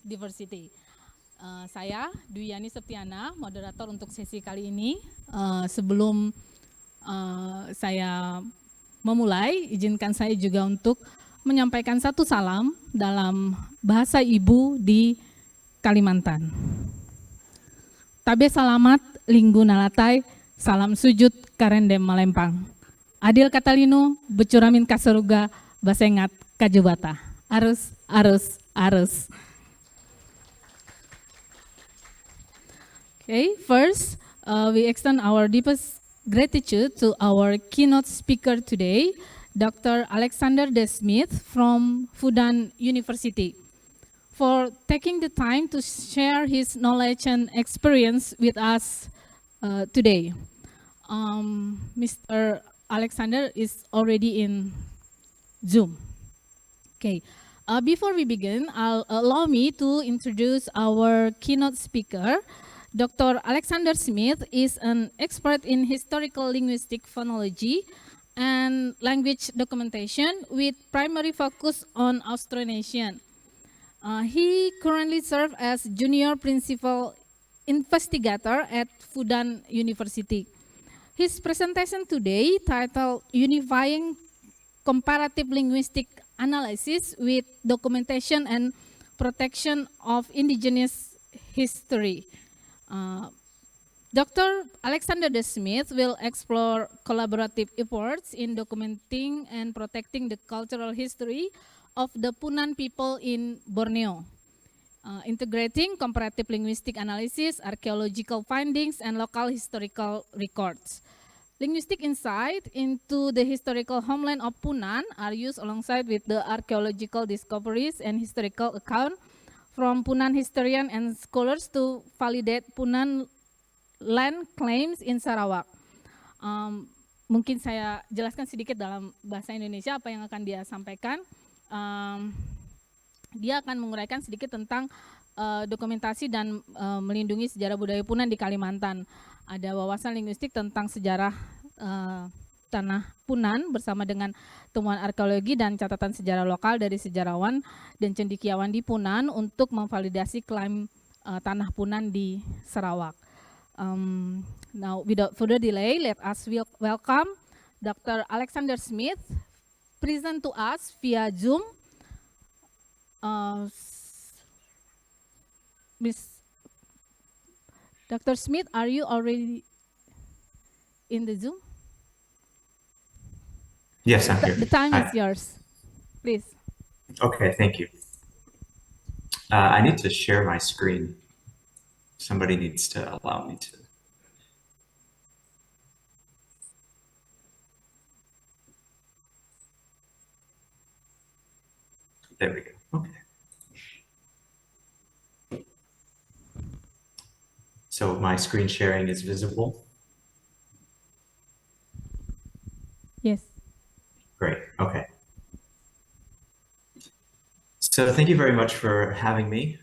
diversity. Saya Dwiani Septiana, moderator untuk sesi kali ini. Sebelum saya memulai, izinkan saya juga untuk menyampaikan satu salam dalam bahasa ibu di Kalimantan. Tabe salamat linggu nalatai, salam sujud karendem malempang. Adil katalino, becuramin kaseruga, basengat kajubata. Arus, arus, arus. Okay, first, we extend our deepest gratitude to our keynote speaker today, Dr. Alexander De Smith from Fudan University, for taking the time to share his knowledge and experience with us today. Mr. Alexander is already in Zoom. Okay, before we begin, allow me to introduce our keynote speaker. Dr. Alexander Smith is an expert in historical linguistic phonology and language documentation with primary focus on Austronesian. He currently serves as junior principal investigator at Fudan University. His presentation today, titled Unifying Comparative Linguistic Analysis with Documentation and Protection of Indigenous History. Dr. Alexander De Smith will explore collaborative efforts in documenting and protecting the cultural history of the Punan people in Borneo, integrating comparative linguistic analysis, archaeological findings, and local historical records. Linguistic insight into the historical homeland of Punan are used alongside with the archaeological discoveries and historical account from Punan historian and scholars to validate Punan land claims in Sarawak. Mungkin saya jelaskan sedikit dalam bahasa Indonesia apa yang akan dia sampaikan. Dia akan menguraikan sedikit tentang dokumentasi dan melindungi sejarah budaya Punan di Kalimantan. Ada wawasan linguistik tentang sejarah tanah Punan bersama dengan temuan arkeologi dan catatan sejarah lokal dari sejarawan dan cendekiawan di Punan untuk memvalidasi klaim tanah Punan di Sarawak. Now, without further delay, let us welcome Dr. Alexander Smith, present to us via Zoom. Dr. Smith, are you already in the Zoom? Yes, I'm here. The time is yours, please. Okay, thank you. I need to share my screen. Somebody needs to allow me to. There we go. Okay. So my screen sharing is visible? Yes. Great, okay. So thank you very much for having me.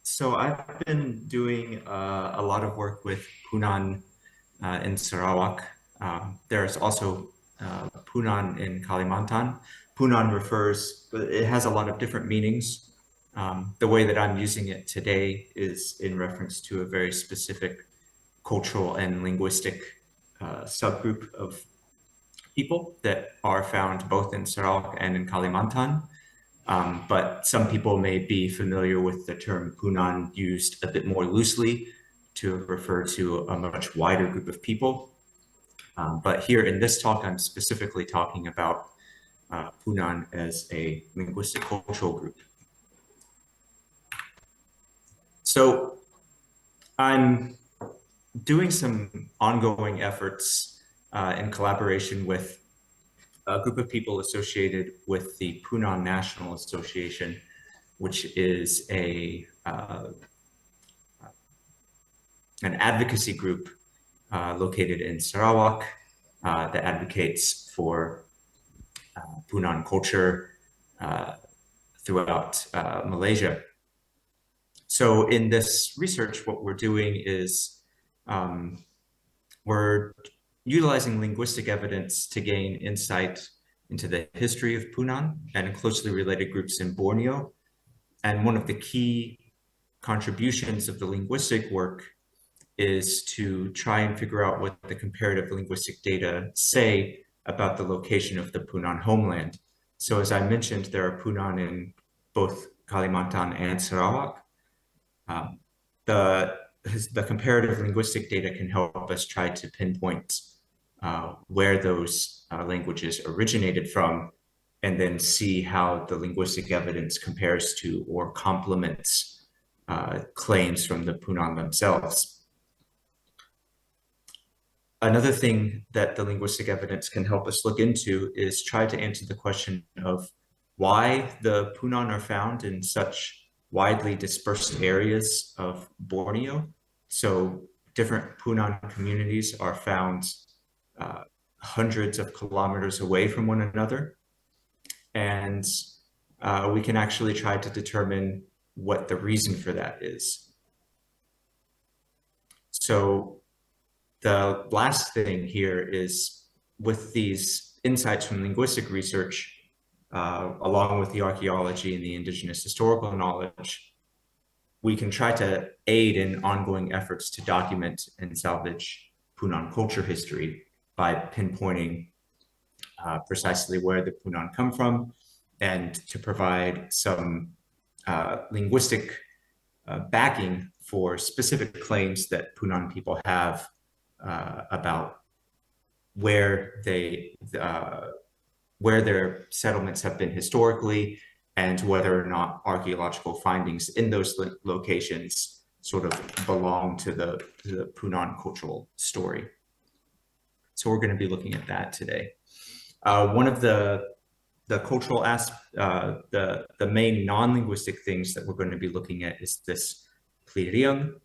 So I've been doing a lot of work with Punan in Sarawak. There's also Punan in Kalimantan. Punan refers, it has a lot of different meanings. The way that I'm using it today is in reference to a very specific cultural and linguistic subgroup of people that are found both in Sarawak and in Kalimantan. But some people may be familiar with the term Punan used a bit more loosely to refer to a much wider group of people. But here in this talk, I'm specifically talking about Punan as a linguistic cultural group. So I'm doing some ongoing efforts in collaboration with a group of people associated with the Punan National Association, which is an advocacy group located in Sarawak that advocates for Punan culture throughout Malaysia. So in this research, what we're doing is we're utilizing linguistic evidence to gain insight into the history of Punan and closely related groups in Borneo, And one of the key contributions of the linguistic work is to try and figure out what the comparative linguistic data say about the location of the Punan homeland. So as I mentioned, there are Punan in both Kalimantan and Sarawak. Um, the, the comparative linguistic data can help us try to pinpoint where those languages originated from, and then see how the linguistic evidence compares to or complements claims from the Punan themselves. Another thing that the linguistic evidence can help us look into is try to answer the question of why the Punan are found in such widely dispersed areas of Borneo. So different Punan communities are found hundreds of kilometers away from one another. And we can actually try to determine what the reason for that is. So the last thing here is, with these insights from linguistic research, along with the archaeology and the indigenous historical knowledge, we can try to aid in ongoing efforts to document and salvage Punan culture history by pinpointing precisely where the Punan come from, and to provide some linguistic backing for specific claims that Punan people have about where their settlements have been historically, and whether or not archaeological findings in those locations sort of belong to the Punan cultural story. So we're going to be looking at that today. One of the cultural the main non-linguistic things that we're going to be looking at is this Kliriang.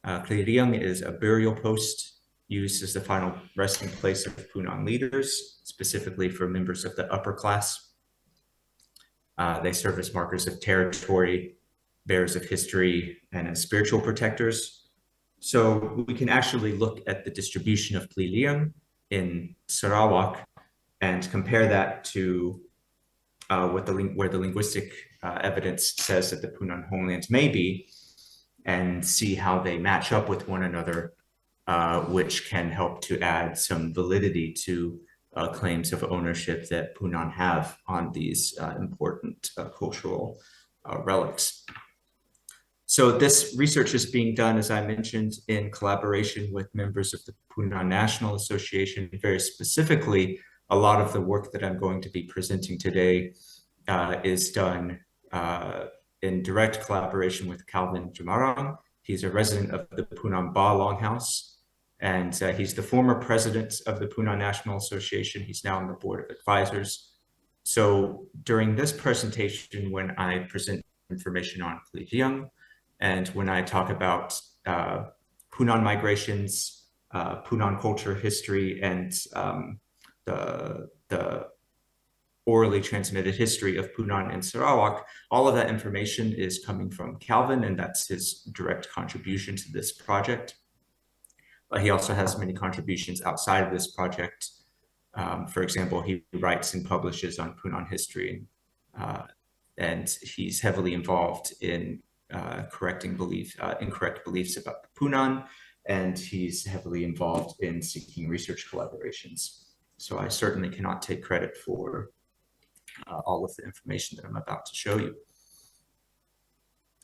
Kliriang is a burial post used as the final resting place of Punan leaders, specifically for members of the upper class. They serve as markers of territory, bearers of history, and as spiritual protectors. So we can actually look at the distribution of Kliriang in Sarawak and compare that to where the linguistic evidence says that the Punan homelands may be, and see how they match up with one another, which can help to add some validity to claims of ownership that Punan have on these important cultural relics. So this research is being done, as I mentioned, in collaboration with members of the Punan National Association. Very specifically, a lot of the work that I'm going to be presenting today is done in direct collaboration with Calvin Jamarang. He's a resident of the Punan Ba Longhouse, and he's the former president of the Punan National Association. He's now on the board of advisors. So during this presentation, when I present information on Kliriang, and when I talk about Punan migrations, Punan culture history, and the orally transmitted history of Punan and Sarawak, all of that information is coming from Calvin, and that's his direct contribution to this project. He also has many contributions outside of this project. For example, he writes and publishes on Punan history, and he's heavily involved in correcting incorrect beliefs about the Punan, and he's heavily involved in seeking research collaborations. So I certainly cannot take credit for all of the information that I'm about to show you.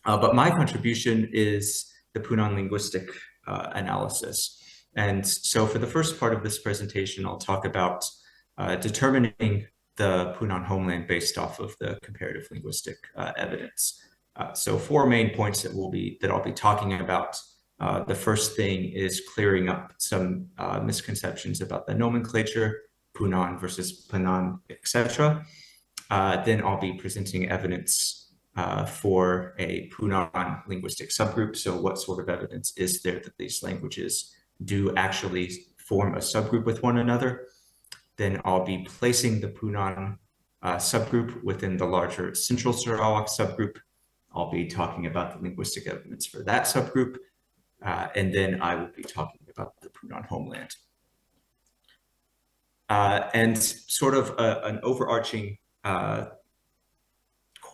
But my contribution is the Punan linguistic analysis. And so for the first part of this presentation, I'll talk about determining the Punan homeland based off of the comparative linguistic evidence. So four main points that I'll be talking about. The first thing is clearing up some misconceptions about the nomenclature, Punan versus Punan, etc. Then I'll be presenting evidence for a Punan linguistic subgroup. So what sort of evidence is there that these languages do actually form a subgroup with one another? Then I'll be placing the Punan subgroup within the larger Central Sarawak subgroup. I'll be talking about the linguistic evidence for that subgroup. And then I will be talking about the Punan homeland. And sort of an overarching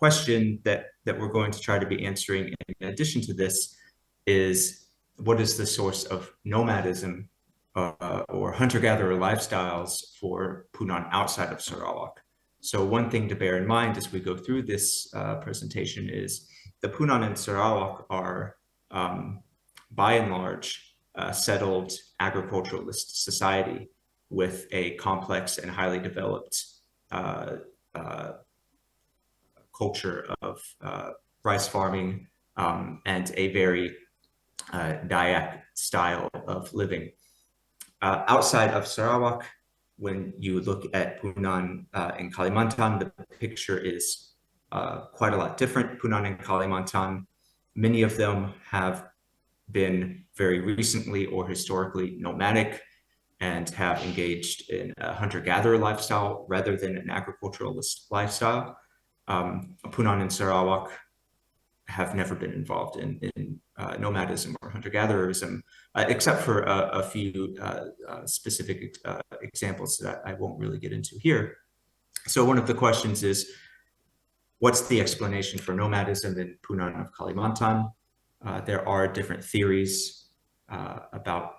question that we're going to try to be answering in addition to this is, what is the source of nomadism or hunter-gatherer lifestyles for Punan outside of Sarawak? So one thing to bear in mind as we go through this presentation is the Punan in Sarawak are, by and large, settled agriculturalist society with a complex and highly developed culture of rice farming and a very Dayak style of living. Outside of Sarawak, when you look at Punan in Kalimantan, the picture is quite a lot different. Punan in Kalimantan, many of them have been very recently or historically nomadic and have engaged in a hunter-gatherer lifestyle rather than an agriculturalist lifestyle. Punan and Sarawak have never been involved in nomadism or hunter-gatherism, except for a few specific examples that I won't really get into here. So one of the questions is, what's the explanation for nomadism in Punan of Kalimantan? There are different theories about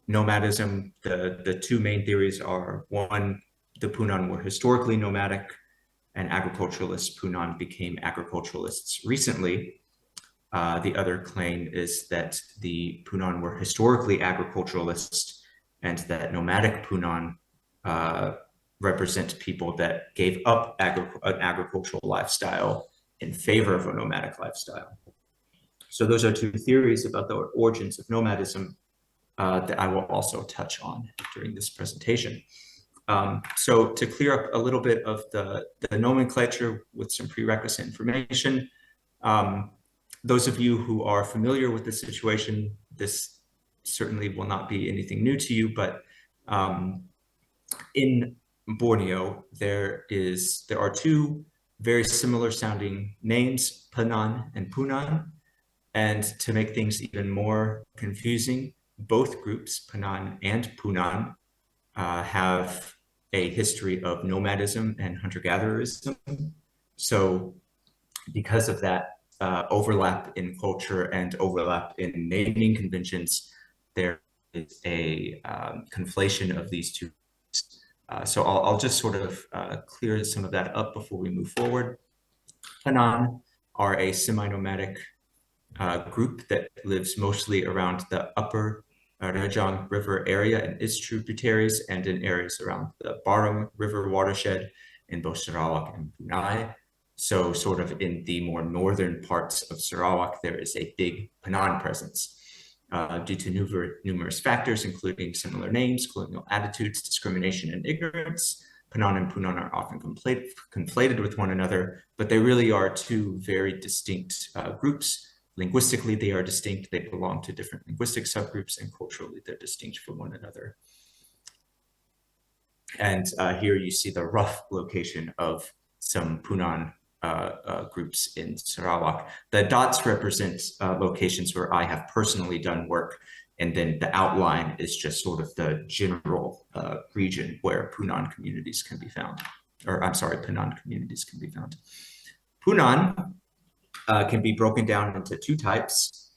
nomadism. The two main theories are, one, the Punan were historically nomadic and agriculturalist Punan became agriculturalists recently. The other claim is that the Punan were historically agriculturalists and that nomadic Punan represent people that gave up an agricultural lifestyle in favor of a nomadic lifestyle. So those are two theories about the origins of nomadism that I will also touch on during this presentation. So to clear up a little bit of the nomenclature with some prerequisite information, those of you who are familiar with the situation, this certainly will not be anything new to you, but in Borneo, there are two very similar sounding names, Penan and Punan. And to make things even more confusing, both groups, Penan and Punan, have a history of nomadism and hunter-gatherism. So because of that overlap in culture and overlap in naming conventions, there is a conflation of these two. So I'll just sort of clear some of that up before we move forward. Penan are a semi-nomadic group that lives mostly around the upper Rajang River area and its tributaries, and in areas around the Barong River watershed in both Sarawak and Brunei. So sort of in the more northern parts of Sarawak, there is a big Penan presence. Due to numerous factors, including similar names, colonial attitudes, discrimination, and ignorance, Penan and Punan are often conflated with one another, but they really are two very distinct groups. Linguistically, they are distinct. They belong to different linguistic subgroups, and culturally, they're distinct from one another. And here you see the rough location of some Punan groups in Sarawak. The dots represent locations where I have personally done work, and then the outline is just sort of the general region where Punan communities can be found. Or I'm sorry, Penan communities can be found. Punan can be broken down into two types.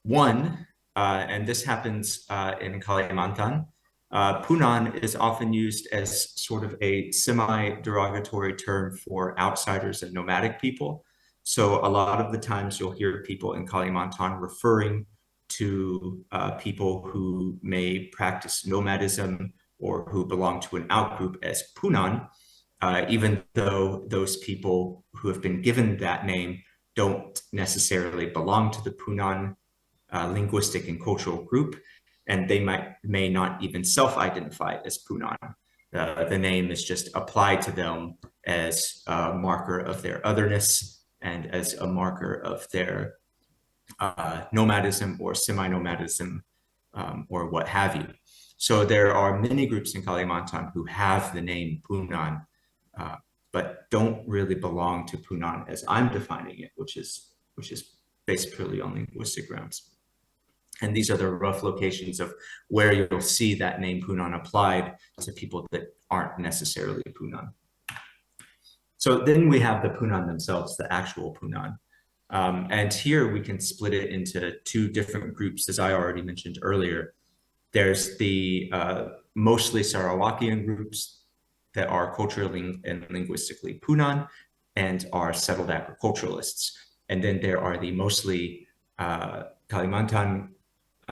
One, and this happens in Kalimantan, Punan is often used as sort of a semi-derogatory term for outsiders and nomadic people. So a lot of the times you'll hear people in Kalimantan referring to people who may practice nomadism or who belong to an outgroup as Punan, even though those people who have been given that name don't necessarily belong to the Punan linguistic and cultural group, and they may not even self-identify as Punan. The name is just applied to them as a marker of their otherness and as a marker of their nomadism or semi-nomadism or what have you. So there are many groups in Kalimantan who have the name Punan, but don't really belong to Punan as I'm defining it, which is based purely on linguistic grounds. And these are the rough locations of where you'll see that name Punan applied to people that aren't necessarily Punan. So then we have the Punan themselves, the actual Punan. And here we can split it into two different groups, as I already mentioned earlier. There's the mostly Sarawakian groups that are culturally and linguistically Punan and are settled agriculturalists. And then there are the mostly Kalimantan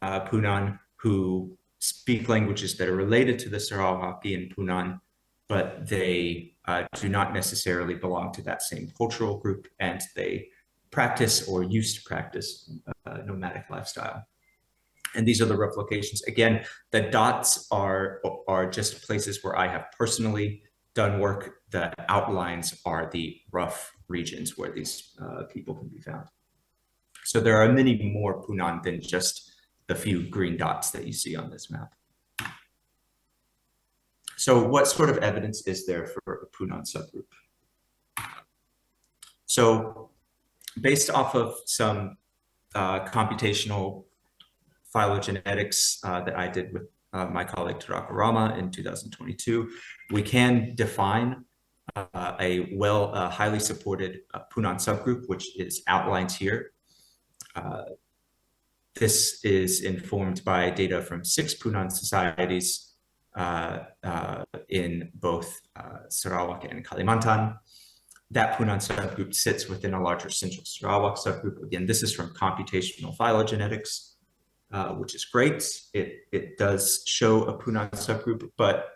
Punan who speak languages that are related to the Sarawakian Punan, but they do not necessarily belong to that same cultural group, and they practice or used to practice nomadic lifestyle. And these are the rough locations. Again, the dots are just places where I have personally done work. The outlines are the rough regions where these people can be found. So there are many more Punan than just the few green dots that you see on this map. So what sort of evidence is there for a Punan subgroup? So based off of some computational phylogenetics that I did with my colleague Taraka Rama in 2022, we can define a highly supported Punan subgroup, which is outlined here. This is informed by data from 6 Punan societies in both Sarawak and Kalimantan. That Punan subgroup sits within a larger Central Sarawak subgroup. Again, this is from computational phylogenetics, which is great. It does show a Punan subgroup, but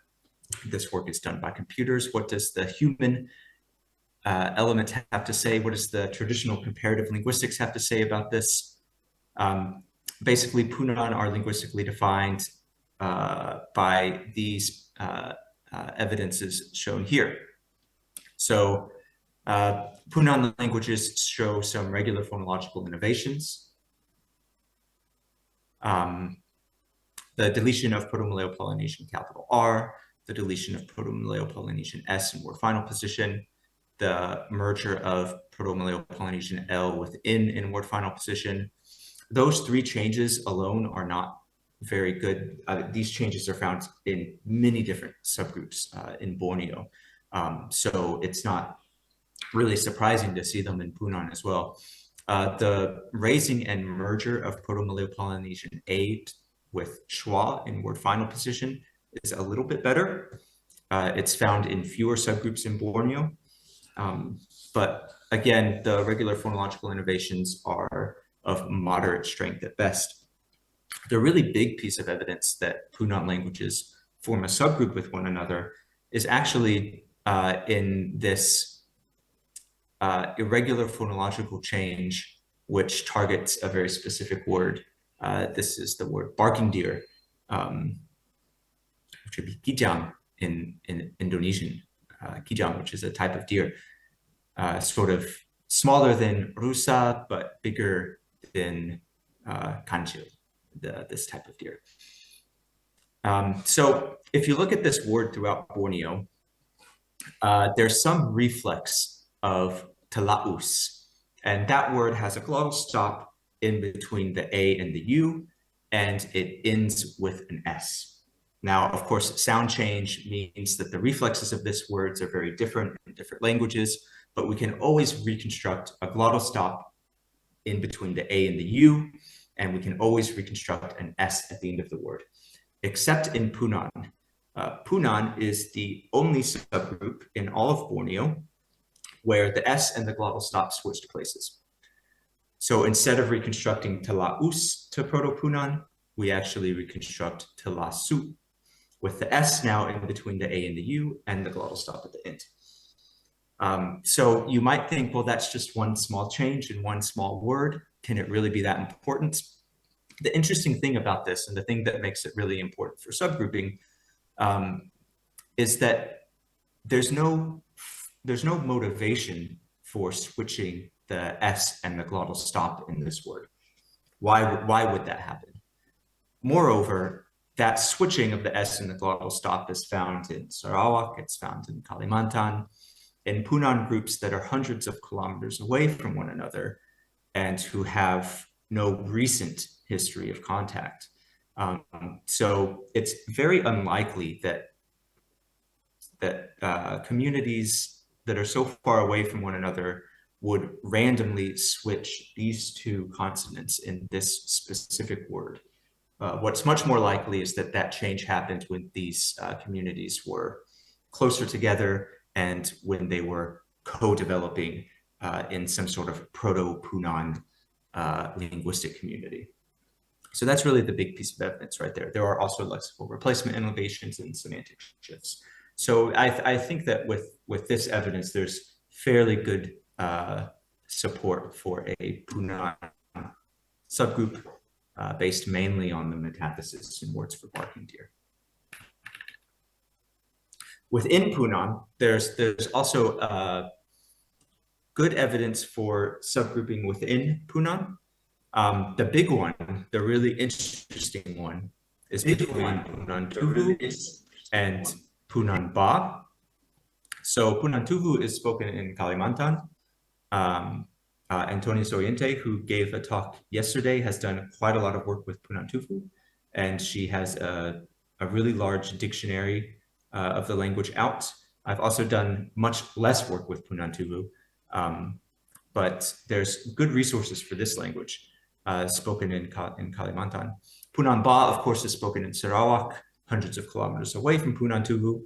this work is done by computers. What does the human element have to say? What does the traditional comparative linguistics have to say about this? Basically, Punan are linguistically defined by these evidences shown here. So Punan languages show some regular phonological innovations. The deletion of Proto-Malay-Polynesian capital R, the deletion of Proto-Malay-Polynesian S in word final position, the merger of Proto-Malay-Polynesian L with N in word final position. Those 3 changes alone are not very good. These changes are found in many different subgroups in Borneo. So it's not really surprising to see them in Punan as well. The raising and merger of Proto-Malay-Polynesian A with schwa in word final position is a little bit better. It's found in fewer subgroups in Borneo. But again, the regular phonological innovations are of moderate strength at best. The really big piece of evidence that Punan languages form a subgroup with one another is actually in this irregular phonological change, which targets a very specific word. This is the word barking deer, which would be kijang in Indonesian. Kijang, which is a type of deer, sort of smaller than rusa, but bigger than kancil, this type of deer. So if you look at this word throughout Borneo, there's some reflex of talaus, and that word has a glottal stop in between the A and the U, and it ends with an S. Now, of course, sound change means that the reflexes of this words are very different in different languages, but we can always reconstruct a glottal stop in between the A and the U, and we can always reconstruct an S at the end of the word, except in Punan. Punan is the only subgroup in all of Borneo where the S and the glottal stop switched places. So instead of reconstructing talaus to Proto-Punan, we actually reconstruct talasu, with the S now in between the A and the U and the glottal stop at the end. So you might think, well, that's just one small change in one small word. Can it really be that important? The interesting thing about this, and the thing that makes it really important for subgrouping, is that there's no motivation for switching the S and the glottal stop in this word. Why would that happen? Moreover, that switching of the S and the glottal stop is found in Sarawak, it's found in Kalimantan, in Punan groups that are hundreds of kilometers away from one another and who have no recent history of contact. So it's very unlikely that communities that are so far away from one another would randomly switch these two consonants in this specific word. What's much more likely is that that change happened when these communities were closer together and when they were co-developing in some sort of proto-Punan linguistic community. So that's really the big piece of evidence right there. There are also lexical replacement innovations and semantic shifts. So I think that with this evidence, there's fairly good support for a Punan subgroup based mainly on the metathesis in words for barking deer. Within Punan, there's also good evidence for subgrouping within Punan. The big one, the really interesting one, is between Punan Tuvu and Punan Ba. So Punan Tuvu is spoken in Kalimantan. Antonia Soriente, who gave a talk yesterday, has done quite a lot of work with Punan Tuvu, and she has a really large dictionary of the language out. I've also done much less work with Punan Tuvu, but there's good resources for this language spoken in Kalimantan. Punan Ba, of course, is spoken in Sarawak, hundreds of kilometers away from Punan Tuvu,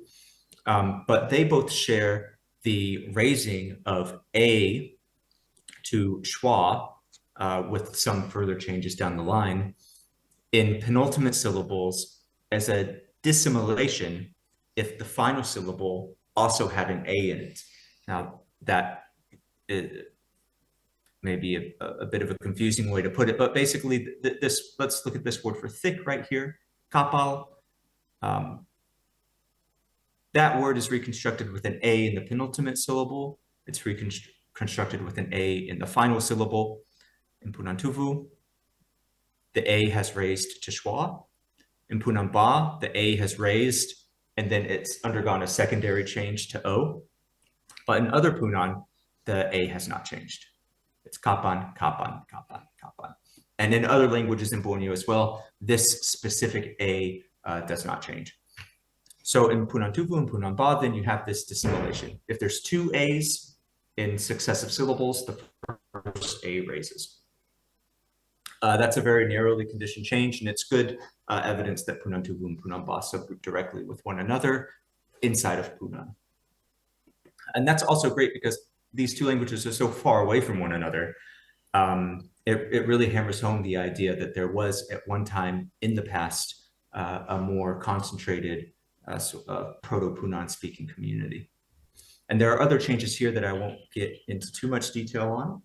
but they both share the raising of A to schwa with some further changes down the line in penultimate syllables as a dissimilation if the final syllable also had an A in it. Now, that is maybe a bit of a confusing way to put it, but basically let's look at this word for thick right here, kapal. That word is reconstructed with an A in the penultimate syllable. It's reconstructed with an A in the final syllable. In Punan Tuvu, the A has raised to schwa. In Punan Ba, the A has raised, and then it's undergone a secondary change to O. But in other Punan, the A has not changed. It's kapan, kapan, kapan, kapan. And in other languages in Borneo as well, this specific A does not change. So in Punan Tuvu and Punan Ba, then you have this dissimilation. If there's two A's in successive syllables, the first A raises. That's a very narrowly conditioned change, and it's good evidence that Punan Tuvu and Punan Ba subgroup directly with one another inside of Punan. And that's also great because these two languages are so far away from one another. It really hammers home the idea that there was at one time in the past a more concentrated Proto-Punan speaking community. And there are other changes here that I won't get into too much detail on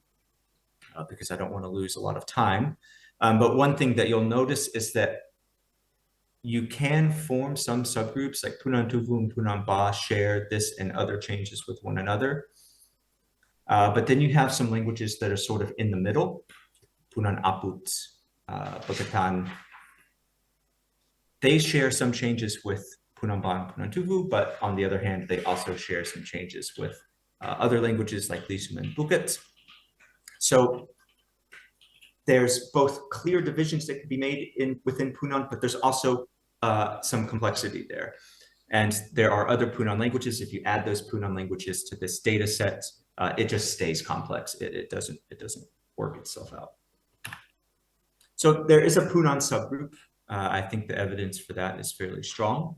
because I don't want to lose a lot of time. But one thing that you'll notice is that you can form some subgroups like Punan Tuvu and Punan Ba share this and other changes with one another. But then you have some languages that are sort of in the middle. Punan Aput, Bogatan, they share some changes with Punan Ba and Punan Tuvu, but on the other hand, they also share some changes with other languages like Lisum and Bukit. So there's both clear divisions that can be made within Punan, but there's also some complexity there. And there are other Punan languages. If you add those Punan languages to this data set, it just stays complex. It doesn't work itself out. So there is a Punan subgroup. I think the evidence for that is fairly strong.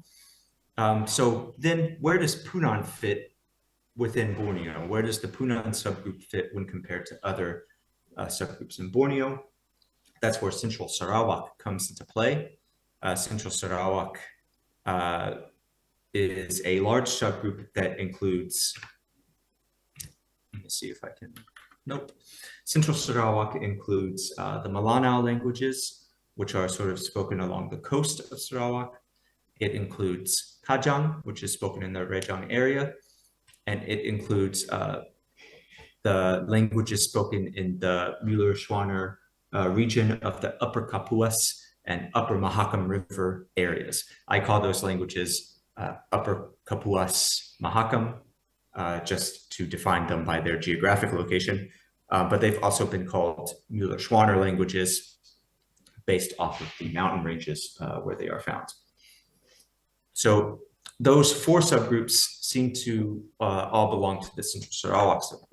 So then where does Punan fit within Borneo? Where does the Punan subgroup fit when compared to other subgroups in Borneo? That's where Central Sarawak comes into play. Central Sarawak is a large subgroup that includes, let me see if I can, nope. Central Sarawak includes the Malanao languages, which are sort of spoken along the coast of Sarawak. It includes Kajang, which is spoken in the Rejang area, and it includes the languages spoken in the Mueller-Schwaner region of the Upper Kapuas and Upper Mahakam River areas. I call those languages Upper Kapuas Mahakam, just to define them by their geographic location, but they've also been called Mueller-Schwaner languages based off of the mountain ranges where they are found. So those four subgroups seem to all belong to the Central Sarawak subgroup.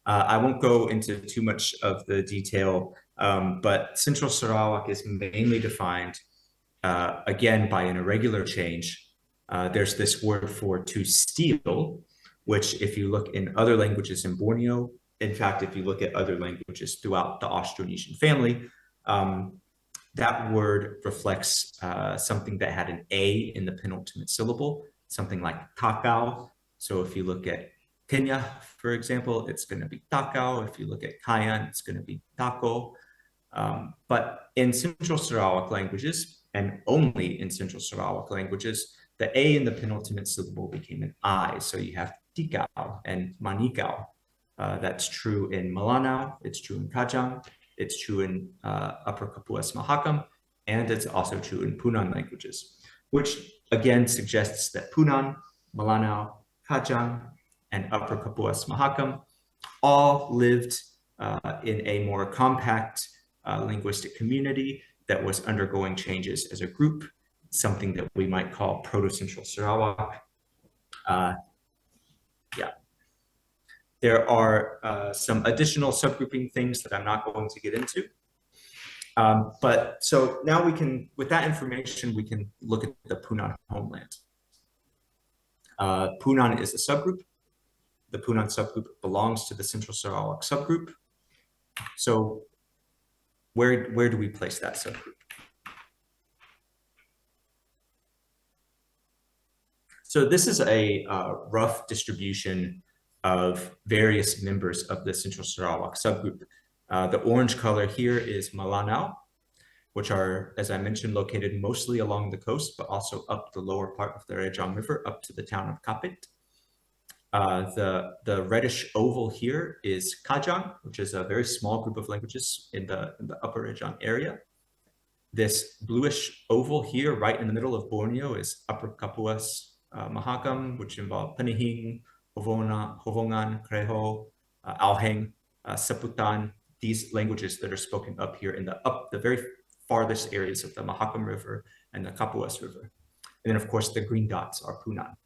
I won't go into too much of the detail, but Central Sarawak is mainly defined, again, by an irregular change. There's this word for to steal, which if you look in other languages in Borneo, in fact, if you look at other languages throughout the Austronesian family, that word reflects something that had an A in the penultimate syllable, something like takao. So if you look at Kenya, for example, it's going to be takao. If you look at Kayan, it's going to be tako. But in Central Sarawak languages, and only in Central Sarawak languages, the A in the penultimate syllable became an I. So you have tikau and manikau. That's true in Malanao, it's true in Kajang, it's true in Upper Kapuas Mahakam, and it's also true in Punan languages, which again suggests that Punan, Malanao, Kajang, and Upper Kapuas Mahakam all lived in a more compact linguistic community that was undergoing changes as a group, something that we might call Proto-Central Sarawak. Yeah. There are some additional subgrouping things that I'm not going to get into. But so now we can, with that information, we can look at the Punan homeland. Punan is a subgroup. The Punan subgroup belongs to the Central Sarawak subgroup. So where do we place that subgroup? So this is a rough distribution of various members of the Central Sarawak subgroup. The orange color here is Malanao, which are, as I mentioned, located mostly along the coast, but also up the lower part of the Rejang River, up to the town of Kapit. The reddish oval here is Kajang, which is a very small group of languages in the upper Rejang area. This bluish oval here, right in the middle of Borneo, is Upper Kapuas Mahakam, which involve Penihing, Hovongan, Kreho, Auheng, Seputan, these languages that are spoken up here in the very farthest areas of the Mahakam River and the Kapuas River. And then, of course, the green dots are Punan.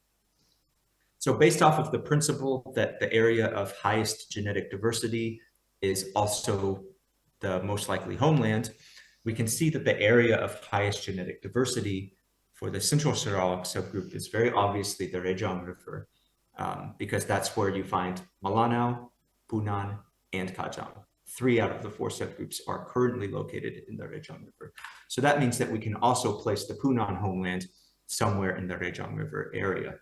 So based off of the principle that the area of highest genetic diversity is also the most likely homeland, we can see that the area of highest genetic diversity for the Central Sarawak subgroup is very obviously the Rejang River, because that's where you find Malanao, Punan, and Kajang. 3 out of the 4 subgroups are currently located in the Rejang River. So that means that we can also place the Punan homeland somewhere in the Rejang River area,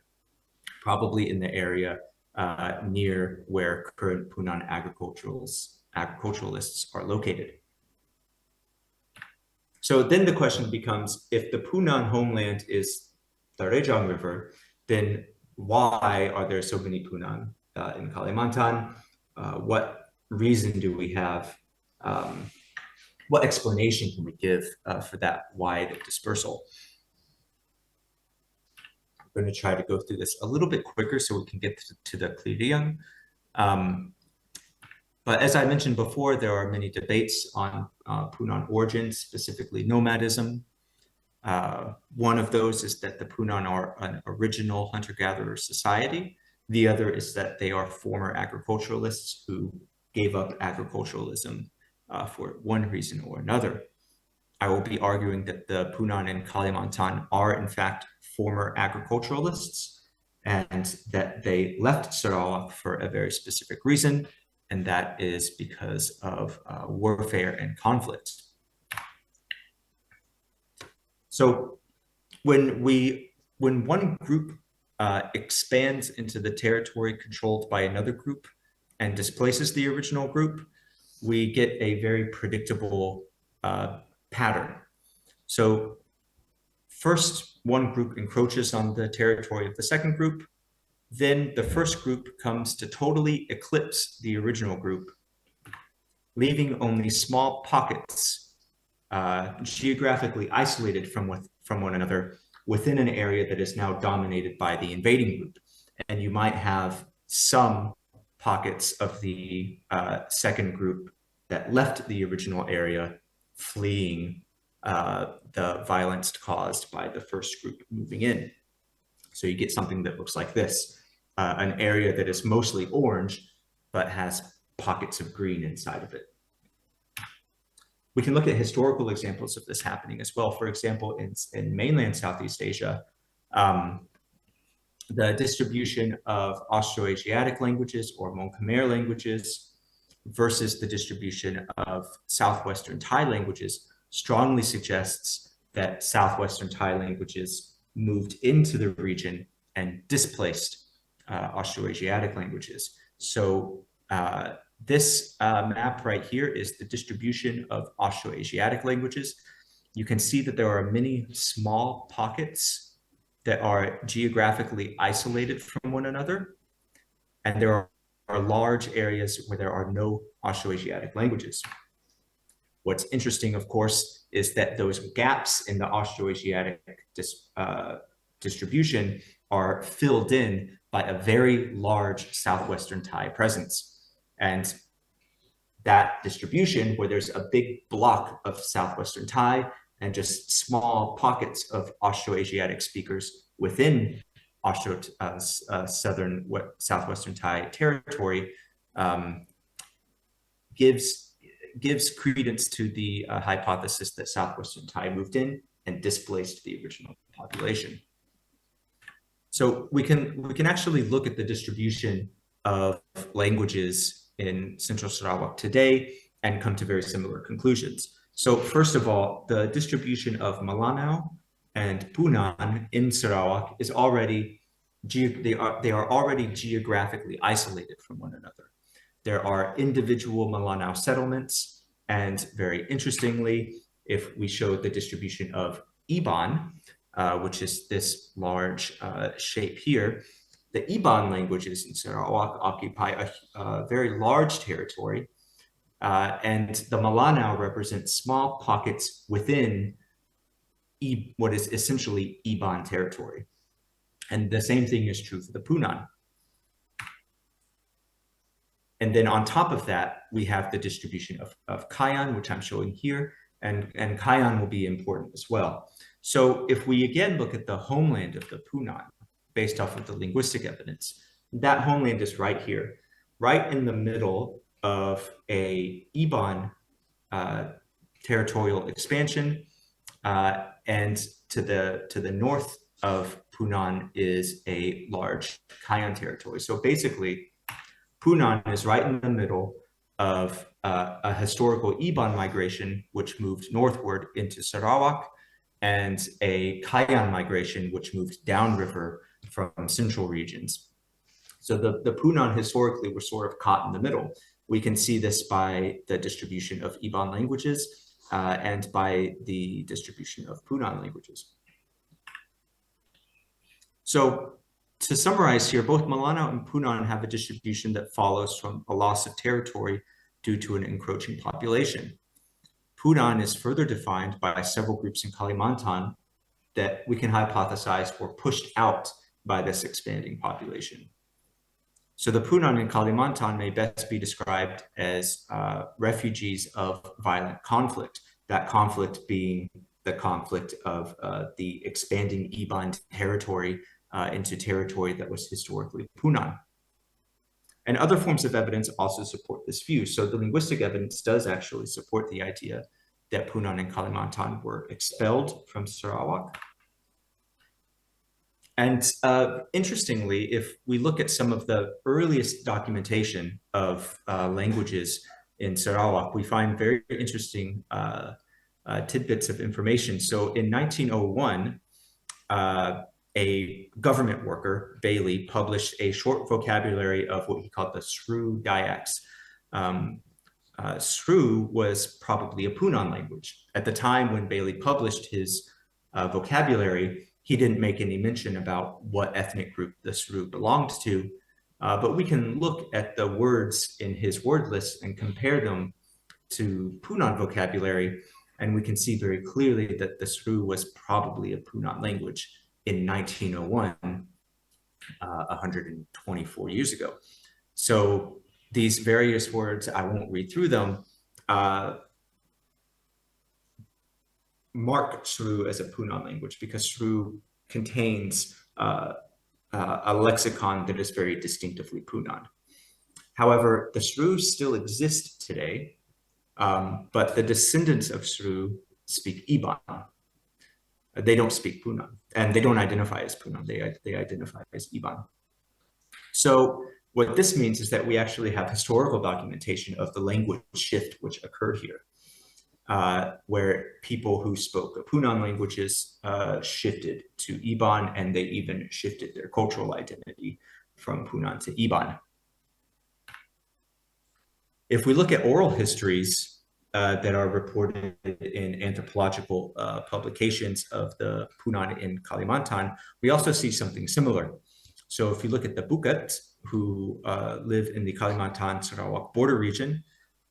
probably in the area near where current Punan agriculturalists are located. So then the question becomes, if the Punan homeland is the Rejang River, then why are there so many Punan in Kalimantan? What reason do we have? What explanation can we give for that wide dispersal? I'm going to try to go through this a little bit quicker so we can get to the Kliriang. But as I mentioned before, there are many debates on Punan origins, specifically nomadism. One of those is that the Punan are an original hunter-gatherer society. The other is that they are former agriculturalists who gave up agriculturalism for one reason or another. I will be arguing that the Punan in Kalimantan are in fact former agriculturalists and that they left Sarawak for a very specific reason, and that is because of warfare and conflict. So when one group expands into the territory controlled by another group and displaces the original group, we get a very predictable pattern. So first, one group encroaches on the territory of the second group. Then the first group comes to totally eclipse the original group, leaving only small pockets geographically isolated from one another within an area that is now dominated by the invading group. And you might have some pockets of the second group that left the original area fleeing the violence caused by the first group moving in. So you get something that looks like this, an area that is mostly orange, but has pockets of green inside of it. We can look at historical examples of this happening as well. For example, in mainland Southeast Asia, the distribution of Austroasiatic languages or Mon Khmer languages versus the distribution of Southwestern Thai languages strongly suggests that Southwestern Thai languages moved into the region and displaced Austroasiatic languages. So this map right here is the distribution of Austroasiatic languages. You can see that there are many small pockets that are geographically isolated from one another, and there are large areas where there are no Austroasiatic languages. What's interesting, of course, is that those gaps in the Austroasiatic distribution are filled in by a very large Southwestern Thai presence. And that distribution, where there's a big block of Southwestern Thai and just small pockets of Austroasiatic speakers within Southwestern Thai territory, gives credence to the hypothesis that Southwestern Thai moved in and displaced the original population. So we can actually look at the distribution of languages in Central Sarawak today and come to very similar conclusions. So first of all, the distribution of Malanao and Punan in Sarawak is already, they are already geographically isolated from one another. There are individual Malanao settlements, and very interestingly, if we show the distribution of Iban, which is this large shape here, the Iban languages in Sarawak occupy a very large territory, and the Malanao represent small pockets within what is essentially Iban territory. And the same thing is true for the Punan. And then on top of that, we have the distribution of Kayan, which I'm showing here, and Kayan will be important as well. So if we again look at the homeland of the Punan, based off of the linguistic evidence, that homeland is right here, right in the middle of a Iban territorial expansion, and to the north of Punan is a large Kayan territory. So basically, Punan is right in the middle of a historical Iban migration, which moved northward into Sarawak, and a Kayan migration, which moved downriver from central regions. So the Punan historically were sort of caught in the middle. We can see this by the distribution of Iban languages and by the distribution of Punan languages. So to summarize here, both Malanao and Punan have a distribution that follows from a loss of territory due to an encroaching population. Punan is further defined by several groups in Kalimantan that we can hypothesize were pushed out by this expanding population. So the Punan in Kalimantan may best be described as refugees of violent conflict, that conflict being the conflict of the expanding Iban territory into territory that was historically Punan. And other forms of evidence also support this view. So the linguistic evidence does actually support the idea that Punan and Kalimantan were expelled from Sarawak. And interestingly, if we look at some of the earliest documentation of languages in Sarawak, we find very interesting tidbits of information. So in 1901, a government worker, Bailey, published a short vocabulary of what he called the Sru Dayaks. Sru was probably a Punan language. At the time when Bailey published his vocabulary, he didn't make any mention about what ethnic group the Sru belonged to, but we can look at the words in his word list and compare them to Punan vocabulary, and we can see very clearly that the Sru was probably a Punan language in 1901, 124 years ago. So these various words, I won't read through them, mark Sru as a Punan language because Sru contains a lexicon that is very distinctively Punan. However, the Sru still exist today, but the descendants of Sru speak Iban. They don't speak Punan, and they don't identify as Punan. They identify as Iban. So what this means is that we actually have historical documentation of the language shift which occurred here, where people who spoke Punan languages shifted to Iban, and they even shifted their cultural identity from Punan to Iban. If we look at oral histories that are reported in anthropological publications of the Punan in Kalimantan, we also see something similar. So if you look at the Bukat, who live in the Kalimantan-Sarawak border region,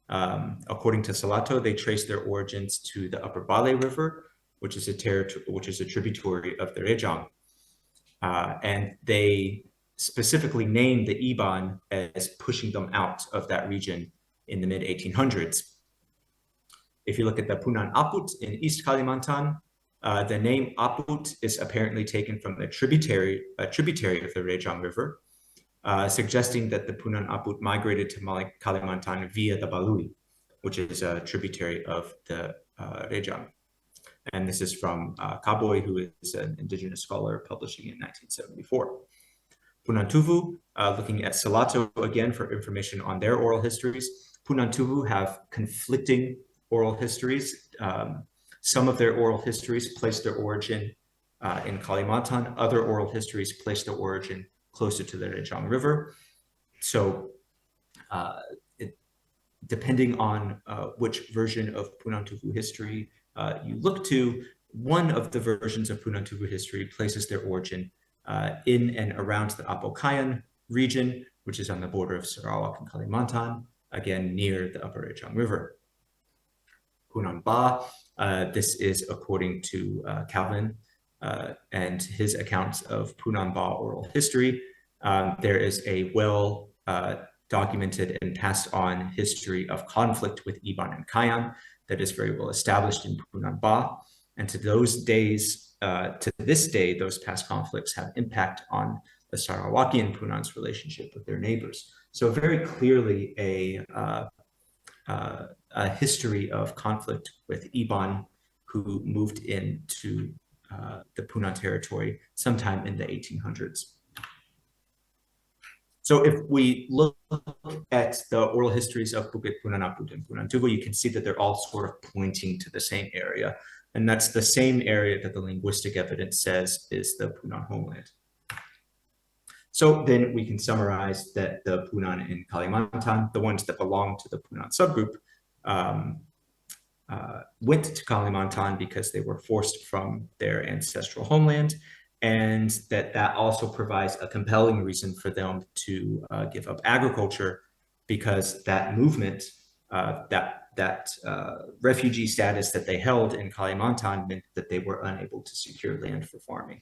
according to Salato, they trace their origins to the Upper Bale River, which is a tributary of the Rejang. And they specifically named the Iban as pushing them out of that region in the mid-1800s. If you look at the Punan Aput in East Kalimantan, the name Aput is apparently taken from a tributary of the Rejang River, suggesting that the Punan Aput migrated to Kalimantan via the Balui, which is a tributary of the Rejang. And this is from Kaboy, who is an indigenous scholar publishing in 1974. Punan Tuvu, looking at Salato again for information on their oral histories. Punan Tuvu have conflicting oral histories. Some of their oral histories place their origin in Kalimantan. Other oral histories place their origin closer to the Rejang River. So depending on which version of Punan Tuvu history you look to, one of the versions of Punan Tuvu history places their origin in and around the Apokayan region, which is on the border of Sarawak and Kalimantan, again, near the Upper Rejang River. Punan Ba, this is according to Calvin and his accounts of Punan Ba oral history. There is a well documented and passed on history of conflict with Iban and Kayan that is very well established in Punan Ba. And to this day, those past conflicts have impact on the Sarawakian Punan's relationship with their neighbors. So very clearly a history of conflict with Iban, who moved into the Punan territory sometime in the 1800s. So if we look at the oral histories of Bukit Punan Aput and Punan Tugu, you can see that they're all sort of pointing to the same area. And that's the same area that the linguistic evidence says is the Punan homeland. So then we can summarize that the Punan in Kalimantan, the ones that belong to the Punan subgroup, went to Kalimantan because they were forced from their ancestral homeland, and that also provides a compelling reason for them to give up agriculture, because that movement, that refugee status that they held in Kalimantan meant that they were unable to secure land for farming.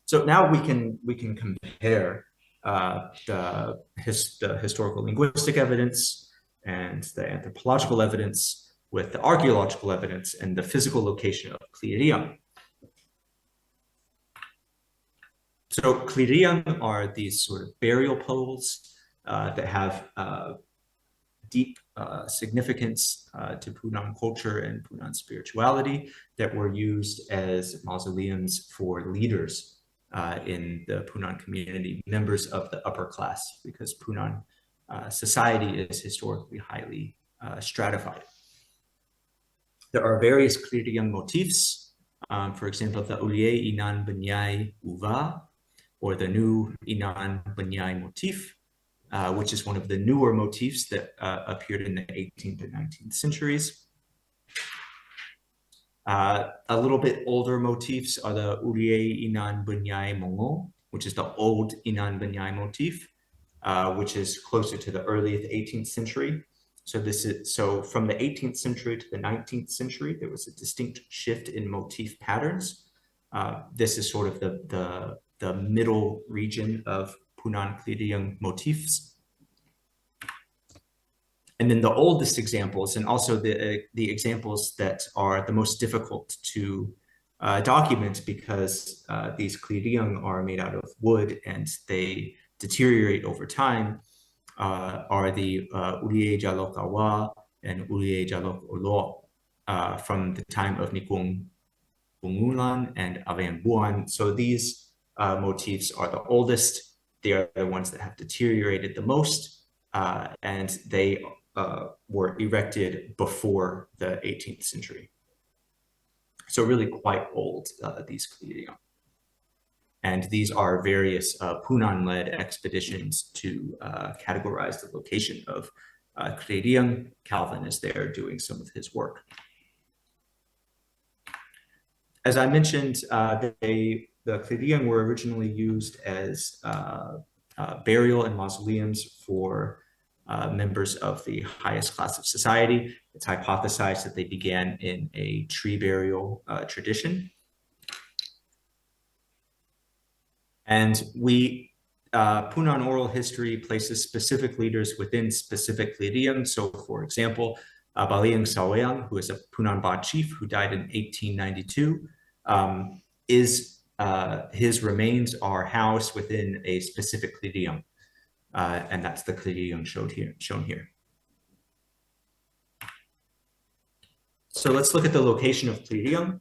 So now we can compare the historical linguistic evidence and the anthropological evidence with the archaeological evidence and the physical location of Kliriang. So Kliriang are these sort of burial poles that have deep significance to Punan culture and Punan spirituality that were used as mausoleums for leaders in the Punan community, members of the upper class, because Punan society is historically highly stratified. There are various Kliriang motifs. For example, the Uliye Inan Banyai Uva, or the new Inan Banyai motif, which is one of the newer motifs that appeared in the 18th and 19th centuries. A little bit older motifs are the Uliye Inan Banyai Mongo, which is the old Inan Banyai motif, which is closer to the early 18th century. So from the 18th century to the 19th century, there was a distinct shift in motif patterns. This is sort of the middle region of Punan Kliriang motifs. And then the oldest examples, and also the examples that are the most difficult to document because these kliriang are made out of wood and they deteriorate over time, are the Ulie Jalok Awa and Ulie Jalok Olo from the time of Nikung Bungulan and Avean Buan. So these motifs are the oldest. They are the ones that have deteriorated the most, and they were erected before the 18th century. So really quite old, these kliriang. And these are various Punan-led expeditions to categorize the location of kliriang. Calvin is there doing some of his work. As I mentioned, the kliriang were originally used as burial and mausoleums for members of the highest class of society. It's hypothesized that they began in a tree burial tradition. And Punan oral history places specific leaders within specific kliriang. So for example, Baliang Saweang, who is a Punan Ba chief who died in 1892, his remains are housed within a specific kliriang. And that's the kliriang shown here. So let's look at the location of kliriang.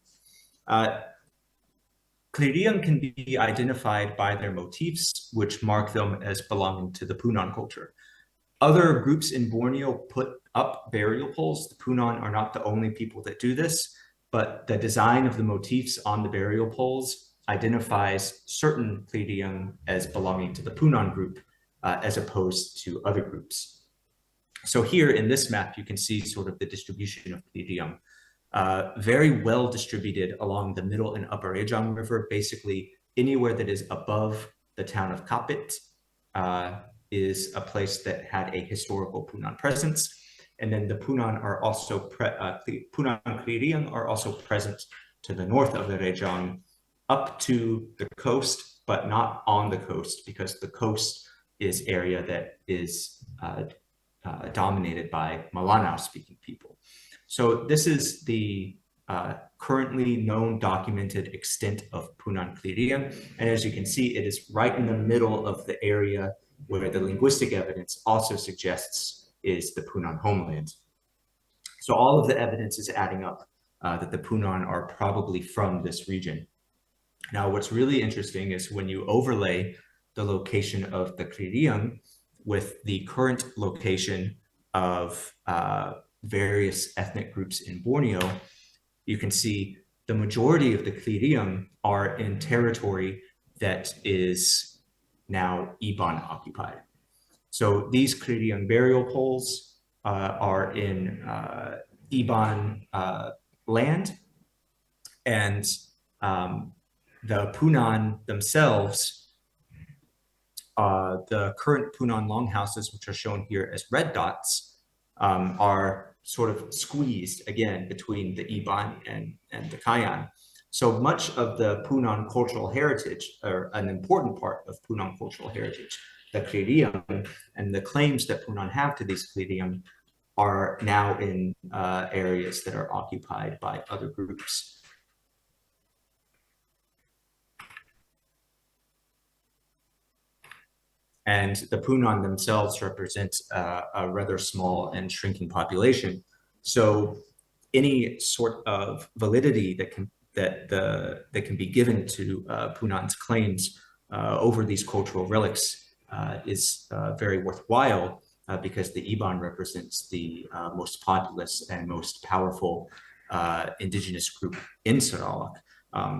Kliriang can be identified by their motifs, which mark them as belonging to the Punan culture. Other groups in Borneo put up burial poles. The Punan are not the only people that do this, but the design of the motifs on the burial poles identifies certain kliriang as belonging to the Punan group, as opposed to other groups. So here in this map, you can see sort of the distribution of kliriang. Very well distributed along the middle and upper Ejang River. Basically, anywhere that is above the town of Kapit is a place that had a historical Punan presence. And then the Punan are also Punan kliriang are also present to the north of the Rejang, up to the coast, but not on the coast, because the coast is area that is dominated by Malanao-speaking people. So this is the currently known documented extent of Punan kliriang. And as you can see, it is right in the middle of the area where the linguistic evidence also suggests is the Punan homeland. So all of the evidence is adding up that the Punan are probably from this region. Now, what's really interesting is when you overlay the location of the kliriang with the current location of various ethnic groups in Borneo, you can see the majority of the kliriang are in territory that is now Iban occupied. So these kliriang burial poles are in Iban land, and the Punan themselves, the current Punan longhouses, which are shown here as red dots, are sort of squeezed again between the Iban and the Kayan. So much of the Punan cultural heritage, or an important part of Punan cultural heritage, the kliriang and the claims that Punan have to these kliriang, are now in areas that are occupied by other groups. And the Punan themselves represent a rather small and shrinking population. So any sort of validity that can be given to Punan's claims over these cultural relics is very worthwhile, because the Iban represents the most populous and most powerful indigenous group in Sarawak.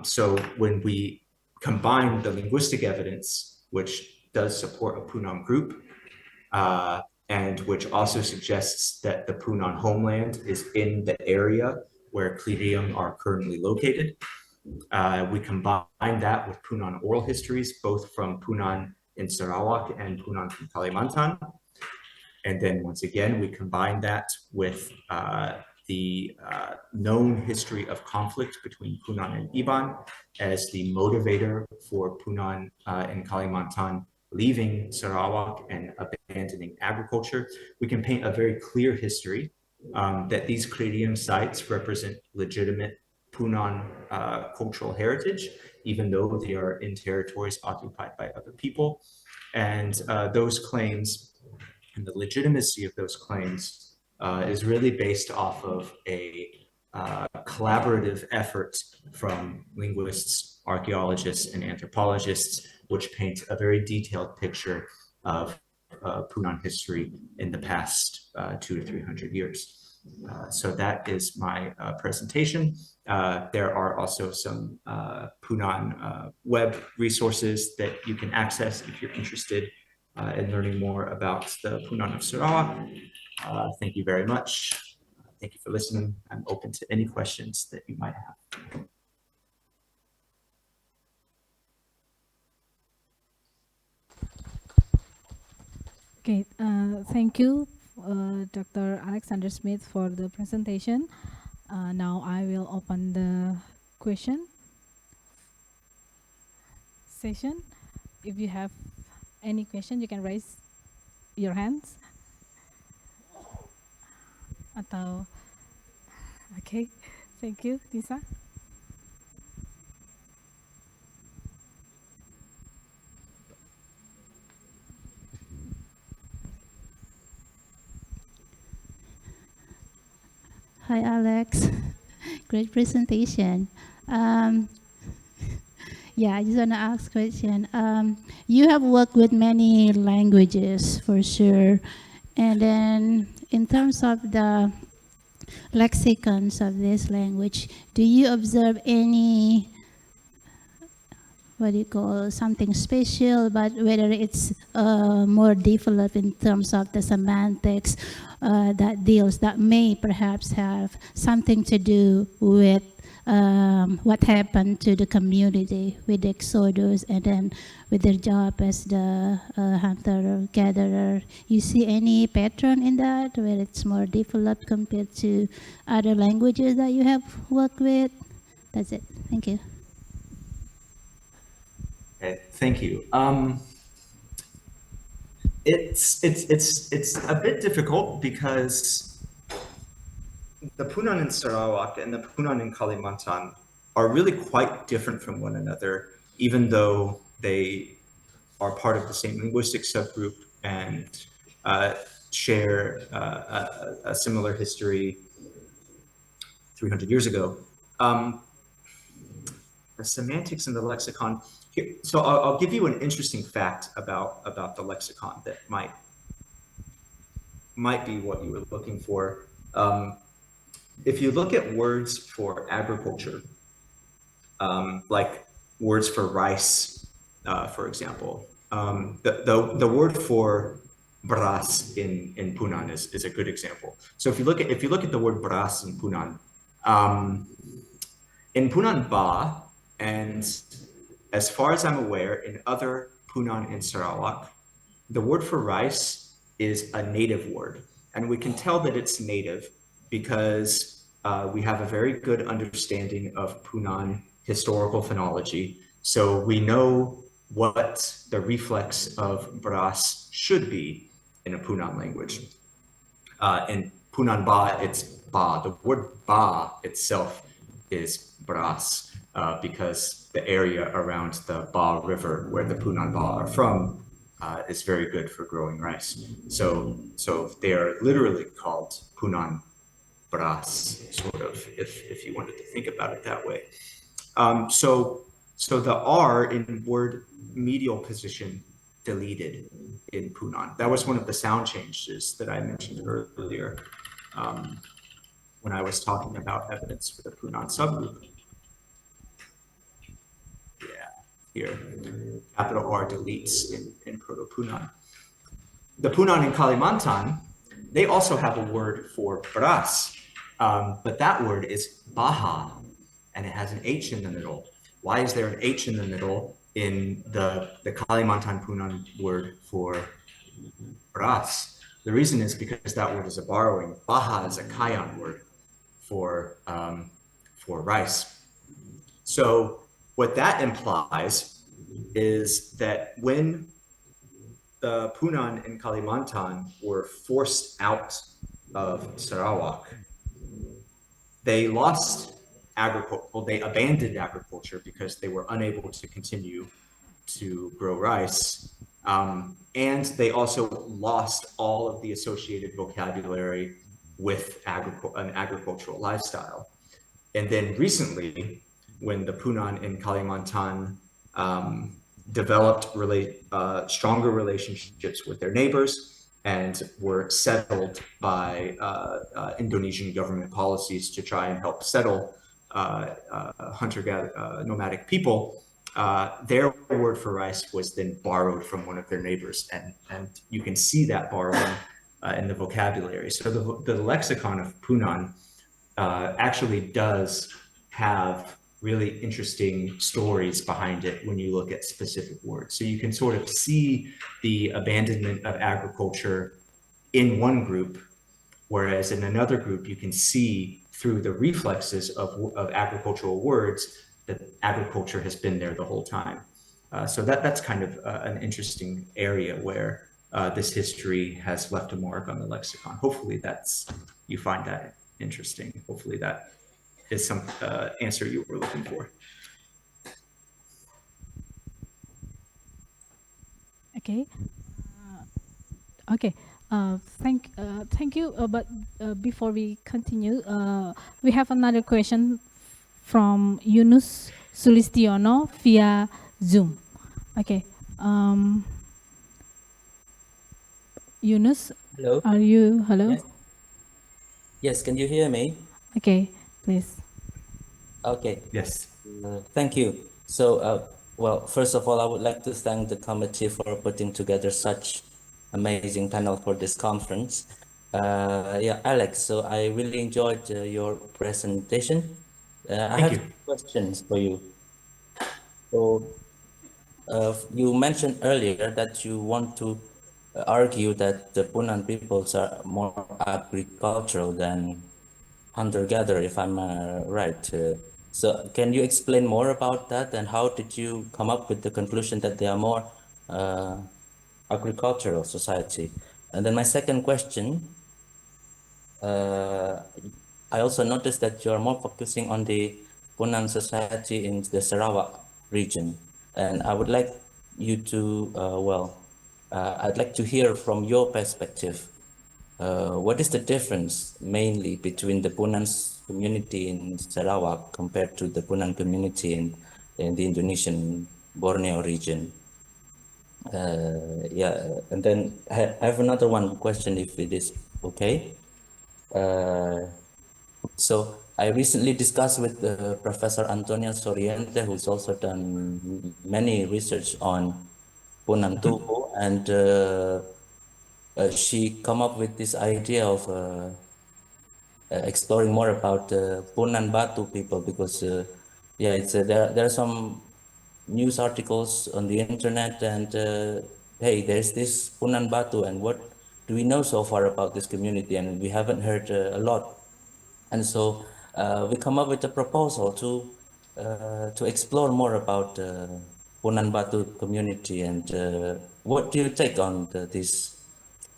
So when we combine the linguistic evidence, which does support a Punan group, and which also suggests that the Punan homeland is in the area where kliriang are currently located. We combine that with Punan oral histories, both from Punan in Sarawak and Punan from Kalimantan. And then once again, we combine that with the known history of conflict between Punan and Iban as the motivator for Punan in Kalimantan leaving Sarawak and abandoning agriculture, we can paint a very clear history that these Cladium sites represent legitimate Punan cultural heritage, even though they are in territories occupied by other people. And those claims and the legitimacy of those claims is really based off of a collaborative effort from linguists, archaeologists, and anthropologists, which paint a very detailed picture of Punan history in the past 200 to 300 years. So that is my presentation. There are also some Punan web resources that you can access if you're interested in learning more about the Punan of Sarawak. Thank you very much. Thank you for listening. I'm open to any questions that you might have. Okay, thank you, Dr. Alexander Smith, for the presentation. Now I will open the question session. If you have any question, you can raise your hands. Atau, okay, thank you, Tisa. Hi, Alex. Great presentation. Yeah, I just want to ask a question. You have worked with many languages for sure. And then in terms of the lexicons of this language, do you observe any, what do you call, something special, but whether it's more developed in terms of the semantics that may perhaps have something to do with what happened to the community with the exodus and then with their job as the hunter-gatherer? You see any pattern in that where it's more developed compared to other languages that you have worked with? That's it. Thank you. Okay, thank you. It's a bit difficult because the Punan in Sarawak and the Punan in Kalimantan are really quite different from one another, even though they are part of the same linguistic subgroup and share a similar history 300 years ago. The semantics in the lexicon. So I'll give you an interesting fact about the lexicon that might be what you were looking for. If you look at words for agriculture, like words for rice, for example, the word for beras in Punan is a good example. So if you look at the word beras in Punan Ba, and as far as I'm aware, in other Punan in Sarawak, the word for rice is a native word. And we can tell that it's native because we have a very good understanding of Punan historical phonology. So we know what the reflex of beras should be in a Punan language. In Punan Ba, it's ba. The word ba itself is beras because the area around the Ba River, where the Punan Ba are from, is very good for growing rice. So they are literally called Punan beras, sort of, if you wanted to think about it that way. So the R in word medial position deleted in Punan. That was one of the sound changes that I mentioned earlier when I was talking about evidence for the Punan subgroup. Yeah, here, capital R deletes in Proto-Punan. The Punan in Kalimantan, they also have a word for beras, but that word is baha, and it has an H in the middle. Why is there an H in the middle in the Kalimantan Punan word for beras? The reason is because that word is a borrowing. Baha is a Kayan word for rice. So what that implies is that when the Punan in Kalimantan were forced out of Sarawak, they lost agriculture. Well, they abandoned agriculture because they were unable to continue to grow rice. And they also lost all of the associated vocabulary with an agricultural lifestyle. And then recently, when the Punan in Kalimantan developed stronger relationships with their neighbors and were settled by Indonesian government policies to try and help settle hunter-gatherer nomadic people, their word for rice was then borrowed from one of their neighbors, and you can see that borrowing in the vocabulary. So the lexicon of Punan actually does have really interesting stories behind it when you look at specific words. So you can sort of see the abandonment of agriculture in one group, whereas in another group, you can see through the reflexes of agricultural words that agriculture has been there the whole time. So that's kind of an interesting area where this history has left a mark on the lexicon. Hopefully you find that interesting. Hopefully that is some answer you were looking for. Okay. Okay. Thank you. But before we continue, we have another question from Yunus Sulistiono via Zoom. Okay. Yunus, Hello. are you? Hello. Yes. Yes. Can you hear me? Okay, please. Okay. Yes. Thank you. So, well, first of all, I would like to thank the committee for putting together such amazing panel for this conference. Yeah, Alex, so I really enjoyed your presentation. I have you. questions for you. So, you mentioned earlier that you want to argue that the Punan peoples are more agricultural than hunter-gatherer, if I'm right. So can you explain more about that, and how did you come up with the conclusion that they are more agricultural society? And then my second question, I also noticed that you are more focusing on the Punan society in the Sarawak region, and I would like you to, I'd like to hear from your perspective. What is the difference mainly between the Punan community in Sarawak compared to the Punan community in the Indonesian Borneo region? Yeah, and then I have another one question if it is okay. So I recently discussed with Professor Antonia Soriente, who's also done many research on Punan Tuhu, and she come up with this idea of exploring more about Punan Batu people, because yeah, it's there are some news articles on the internet, and hey, there's this Punan Batu, and what do we know so far about this community? And we haven't heard a lot. And so we come up with a proposal to explore more about Punan Batu community. And what do you take on this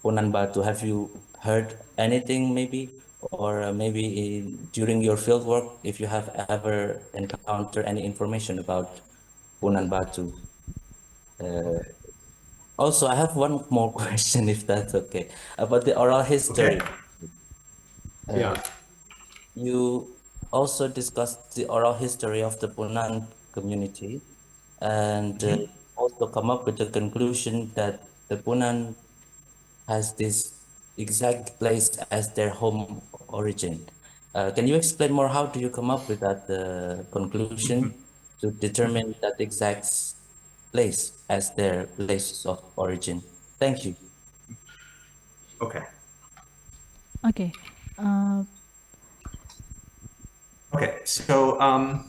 Punan Batu? Have you heard anything maybe? Or maybe during your field work, if you have ever encountered any information about Punan Batu? Also, I have one more question, if that's okay, about the oral history. Okay. Yeah. You also discussed the oral history of the Punan community, and also come up with the conclusion that the Punan has this exact place as their home origin. Can you explain more? How do you come up with that conclusion to determine that exact place as their place of origin? Thank you. Okay. Okay. Okay. So I'll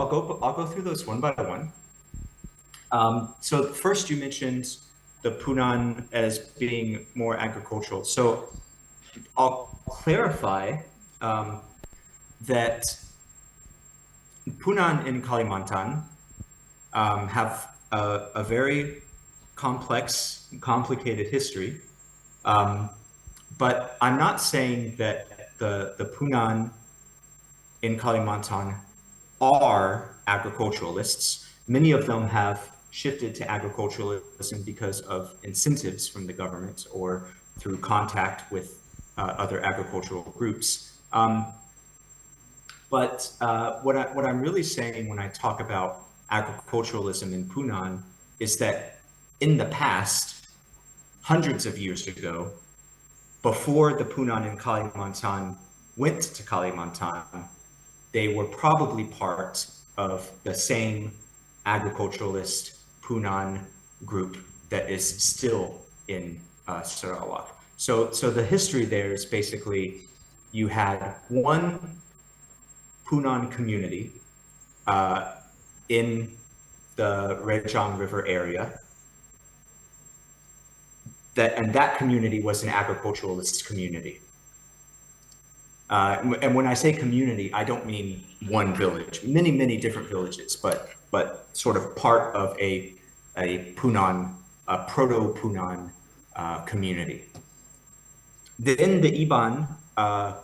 go through those one by one. So first you mentioned the Punan as being more agricultural. So I'll clarify that Punan in Kalimantan have a very complex, complicated history. But I'm not saying that the Punan in Kalimantan are agriculturalists. Many of them have shifted to agriculturalism because of incentives from the government or through contact with other agricultural groups. But what I'm really saying when I talk about agriculturalism in Punan is that in the past, hundreds of years ago, before the Punan in Kalimantan went to Kalimantan, they were probably part of the same agriculturalist Punan group that is still in Sarawak. So the history there is basically you had one Punan community in the Rejang River area, and that community was an agriculturalist community. And when I say community, I don't mean one village, many different villages, but sort of part of a Punan, a proto-Punan community. Then the Iban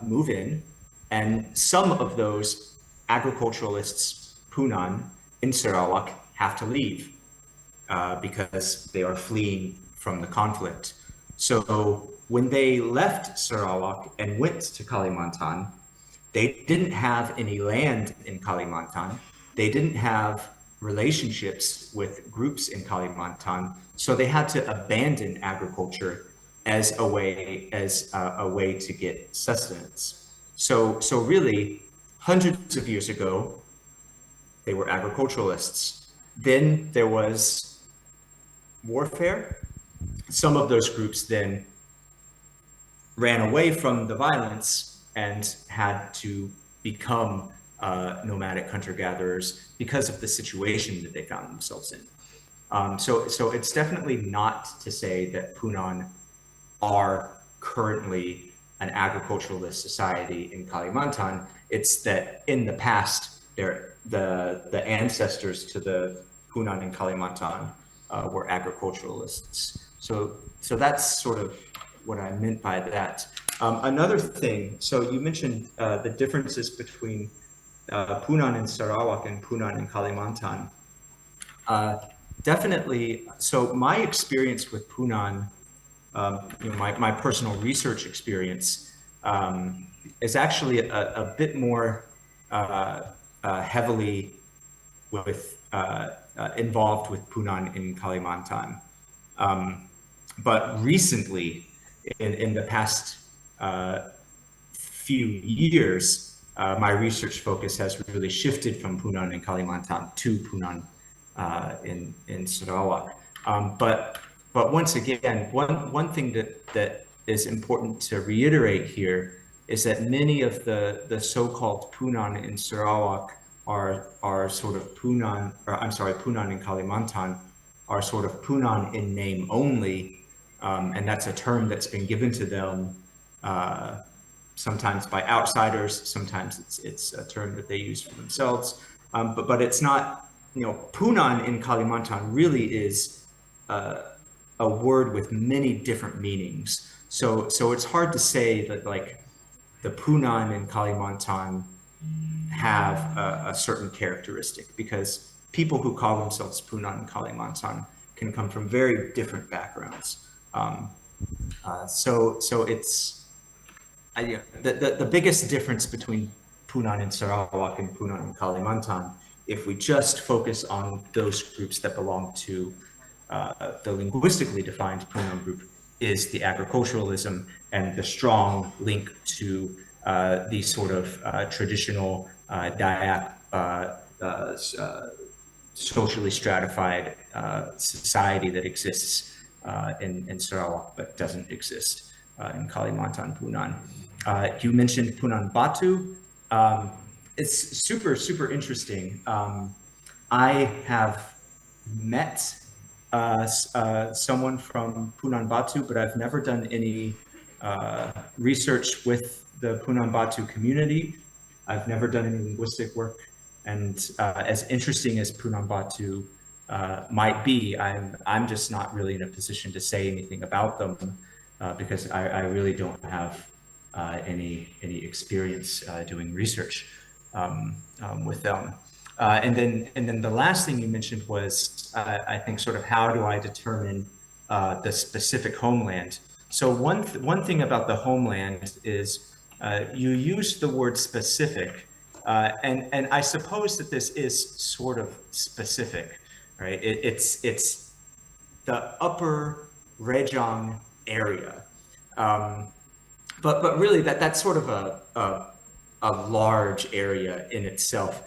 move in, and some of those agriculturalists, Punan in Sarawak, have to leave because they are fleeing from the conflict. So when they left Sarawak and went to Kalimantan, they didn't have any land in Kalimantan. They didn't have relationships with groups in Kalimantan. So they had to abandon agriculture as a way to get sustenance. So really, hundreds of years ago, they were agriculturalists. Then there was warfare. Some of those groups then ran away from the violence and had to become nomadic hunter-gatherers because of the situation that they found themselves in. So it's definitely not to say that Punan are currently an agriculturalist society in Kalimantan. It's that in the past, the ancestors to the Punan in Kalimantan were agriculturalists. So that's sort of what I meant by that. Another thing, so you mentioned the differences between Punan in Sarawak and Punan in Kalimantan. Definitely, so my experience with Punan, my personal research experience is actually a bit more heavily involved with Punan in Kalimantan. But recently, in the past few years, my research focus has really shifted from Punan in Kalimantan to Punan in Sarawak. But once again, one thing that is important to reiterate here is that many of the so-called Punan in Sarawak are sort of Punan, or I'm sorry, Punan in Kalimantan are sort of Punan in name only, and that's a term that's been given to them sometimes by outsiders, sometimes it's a term that they use for themselves, but it's not, Punan in Kalimantan really is a word with many different meanings. So it's hard to say that like the Punan in Kalimantan have a certain characteristic, because people who call themselves Punan in Kalimantan can come from very different backgrounds. So it's the biggest difference between Punan in Sarawak and Punan in Kalimantan, if we just focus on those groups that belong to the linguistically defined Punan group, is the agriculturalism and the strong link to these sort of traditional Dayak socially stratified society that exists in Sarawak but doesn't exist in Kalimantan Punan. You mentioned Punan Batu. It's super interesting. I have met someone from Punan Batu, but I've never done any research with the Punan Batu community. I've never done any linguistic work. And as interesting as Punan Batu might be. I'm just not really in a position to say anything about them because I really don't have any experience doing research with them. And then the last thing you mentioned was I think sort of how do I determine the specific homeland? So one thing about the homeland is you use the word specific, and I suppose that this is sort of specific, right? It's the upper Rejang area, but really that's sort of a large area in itself.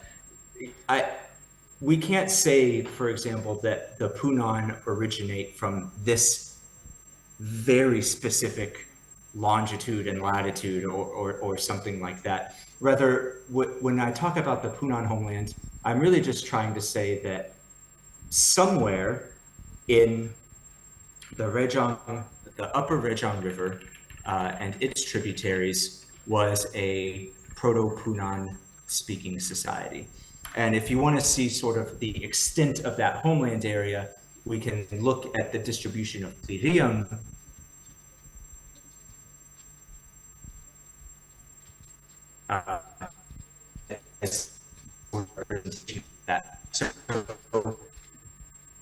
We can't say, for example, that the Punan originate from this very specific longitude and latitude or something like that. Rather, when I talk about the Punan homeland, I'm really just trying to say that somewhere in the upper Rejang River and its tributaries was a Proto-Punan speaking society. And if you want to see sort of the extent of that homeland area, we can look at the distribution of Plirium.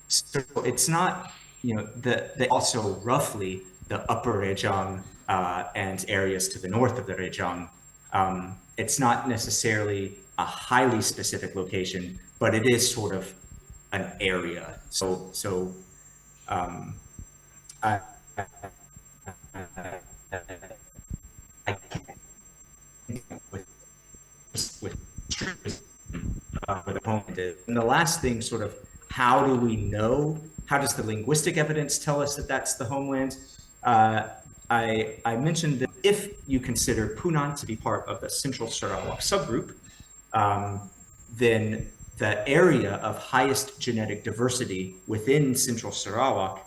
So it's not, also roughly the upper Rejang and areas to the north of the Rejang. It's not necessarily a highly specific location, but it is sort of an area. So I with the homeland is. And the last thing, sort of, how do we know? How does the linguistic evidence tell us that that's the homeland? I mentioned that if you consider Punan to be part of the Central Sarawak subgroup, then the area of highest genetic diversity within Central Sarawak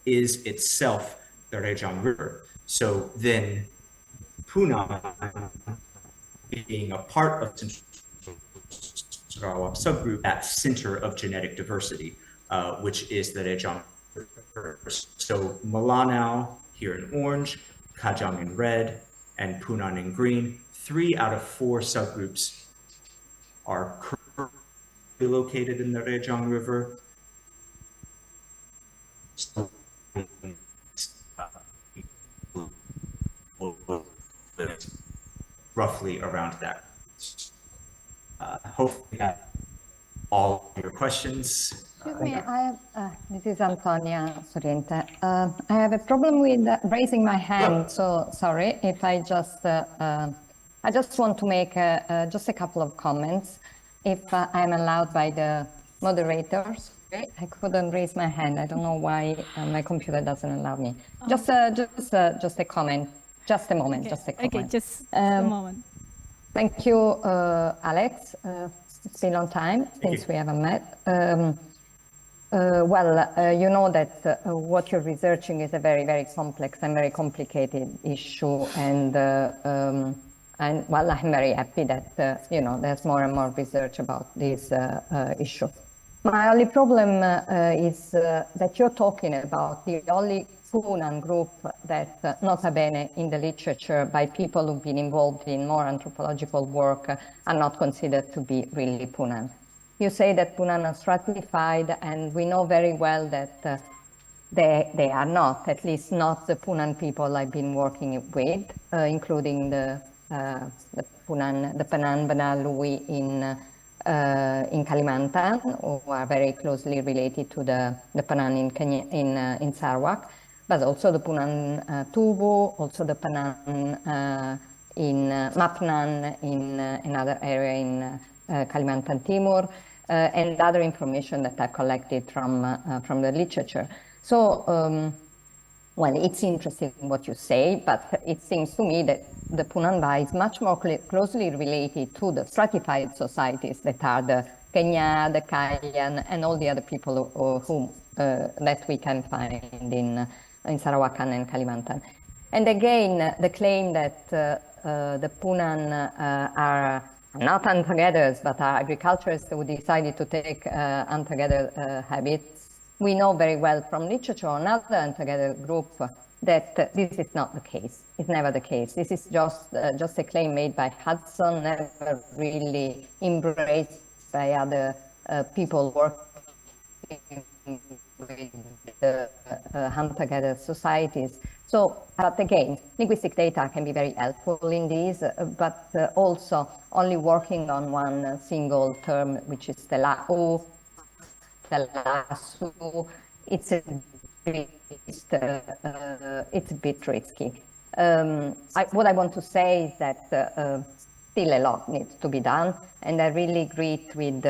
is itself the Rejang River. So then Punan, being a part of Central Sarawak subgroup, that center of genetic diversity, which is the Rejang River. So Malanao here in orange, Kajang in red, and Punan in green. 3 out of 4 subgroups are currently located in the Rejang River. Roughly around that. Hopefully that all your questions. Excuse me, this is Antonia Sorrente. I have a problem with raising my hand, so sorry if I just want to make just a couple of comments. If I'm allowed by the moderators, okay? I couldn't raise my hand. I don't know why my computer doesn't allow me. Just a comment. Just a moment. Okay. Just a comment. Okay, just a moment. Thank you, Alex. It's been a long time since we haven't met. You know that what you're researching is a very, very complex and very complicated issue, and I'm very happy that there's more and more research about this issue. My only problem is that you're talking about the only Punan group that, nota bene, in the literature by people who've been involved in more anthropological work are not considered to be really Punan. You say that Punan are stratified, and we know very well that they are not, at least not the Punan people I've been working with, including the Punan Banalui in Kalimantan, who are very closely related to the Punan in Sarawak, but also the Punan Tubu, also the Punan in Mapnan in another area in Kalimantan Timur, and other information that I collected from the literature. So, it's interesting what you say, but it seems to me that the Punan Ba is much more closely related to the stratified societies that are the Kenya, the Kayan, and all the other people that we can find in Sarawakan and Kalimantan. And again, the claim that the Punan are not hunter-gatherers, but are agriculturists who decided to take hunter-gatherer habits. We know very well from literature on other hunter-gatherer groups that this is not the case. It's never the case. This is just a claim made by Hudson, never really embraced by other people working with the hunter-gatherer societies. So, but again, linguistic data can be very helpful in these, but also only working on one single term, which is the la'u, the lasu, it's a bit risky. What I want to say is that still a lot needs to be done, and I really greet with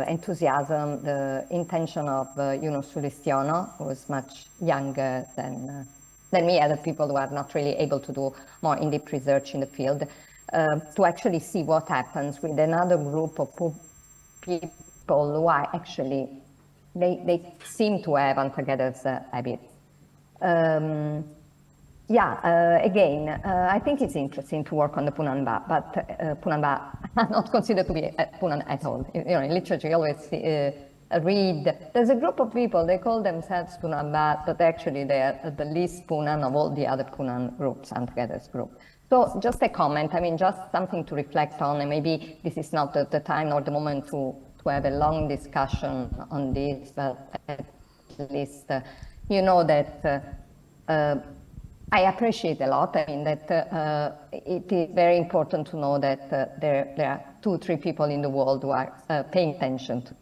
enthusiasm the intention of Yunus Sulistiono, who is much younger than me, other people who are not really able to do more in-depth research in the field, to actually see what happens with another group of people who are actually, they seem to have hunter-gatherers habits. Again, I think it's interesting to work on the Punanba, but Punanba are not considered to be Punan at all. You know, in literature, you always read, there's a group of people, they call themselves Punanba, but actually they're the least Punan of all the other Punan groups, hunter-gatherers group. So just a comment, I mean, just something to reflect on, and maybe this is not the time or the moment to have a long discussion on this, but at least you know that I appreciate a lot. I mean that it is very important to know that there are 2-3 people in the world who are paying attention to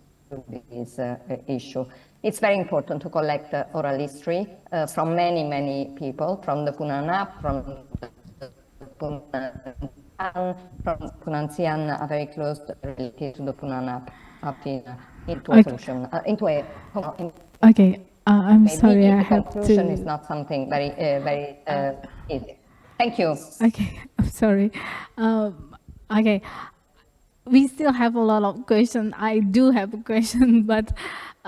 this issue. It's very important to collect oral history from many people, from the Punanap, from the Punansian, are very close related to the Punanap, up into a solution, into a. Okay. I'm Maybe sorry, I the have conclusion to. is not something very easy. Thank you. Okay, I'm sorry. Okay, we still have a lot of questions. I do have a question, but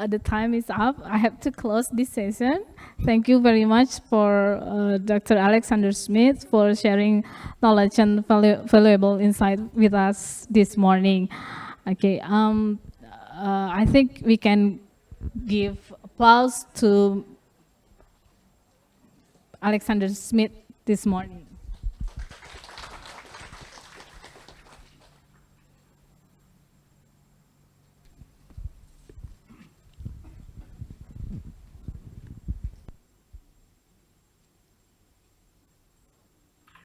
the time is up. I have to close this session. Thank you very much for Dr. Alexander Smith for sharing knowledge and valuable insight with us this morning. Okay, I think we can give applause to Alexander Smith this morning.